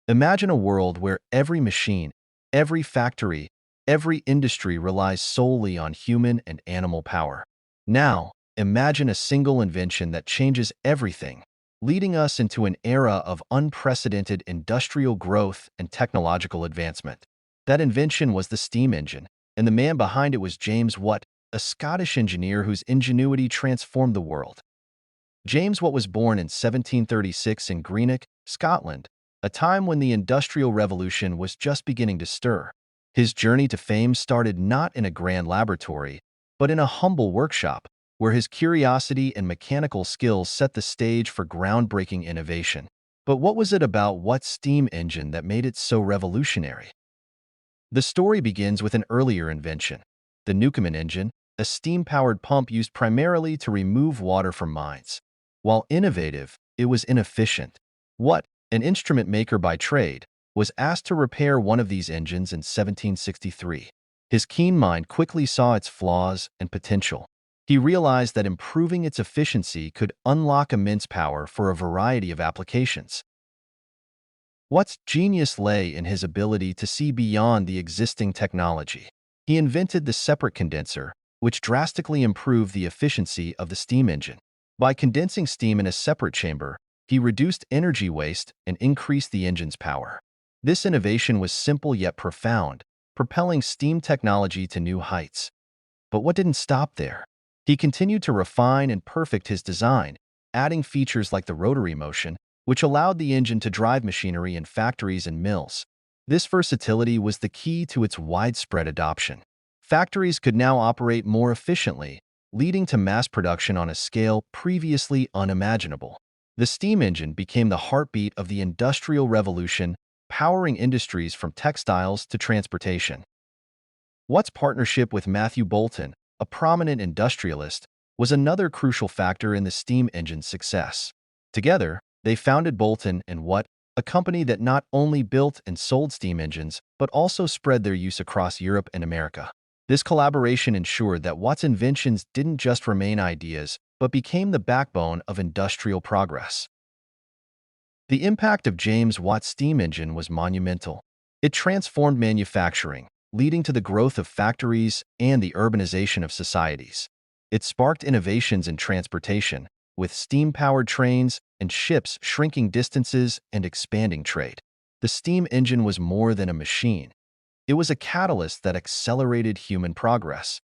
Imagine a world where every machine, every factory, every industry relies solely on human and animal power. Now, imagine a single invention that changes everything, leading us into an era of unprecedented industrial growth and technological advancement. That invention was the steam engine, and the man behind it was James Watt, a Scottish engineer whose ingenuity transformed the world. James Watt was born in 1736 in Greenock, Scotland, a time when the Industrial Revolution was just beginning to stir. His journey to fame started not in a grand laboratory, but in a humble workshop, where his curiosity and mechanical skills set the stage for groundbreaking innovation. But what was it about Watt's steam engine that made it so revolutionary? The story begins with an earlier invention, the Newcomen engine, a steam-powered pump used primarily to remove water from mines. While innovative, it was inefficient. Watt, an instrument maker by trade, was asked to repair one of these engines in 1763. His keen mind quickly saw its flaws and potential. He realized that improving its efficiency could unlock immense power for a variety of applications. Watt's genius lay in his ability to see beyond the existing technology. He invented the separate condenser, which drastically improved the efficiency of the steam engine. By condensing steam in a separate chamber, he reduced energy waste and increased the engine's power. This innovation was simple yet profound, propelling steam technology to new heights. But Watt didn't stop there. He continued to refine and perfect his design, adding features like the rotary motion, which allowed the engine to drive machinery in factories and mills. This versatility was the key to its widespread adoption. Factories could now operate more efficiently, leading to mass production on a scale previously unimaginable. The steam engine became the heartbeat of the Industrial Revolution, powering industries from textiles to transportation. Watt's partnership with Matthew Bolton, a prominent industrialist, was another crucial factor in the steam engine's success. Together, they founded Bolton and Watt, a company that not only built and sold steam engines, but also spread their use across Europe and America. This collaboration ensured that Watt's inventions didn't just remain ideas, but became the backbone of industrial progress. The impact of James Watt's steam engine was monumental. It transformed manufacturing, leading to the growth of factories and the urbanization of societies. It sparked innovations in transportation, with steam-powered trains and ships shrinking distances and expanding trade. The steam engine was more than a machine. It was a catalyst that accelerated human progress.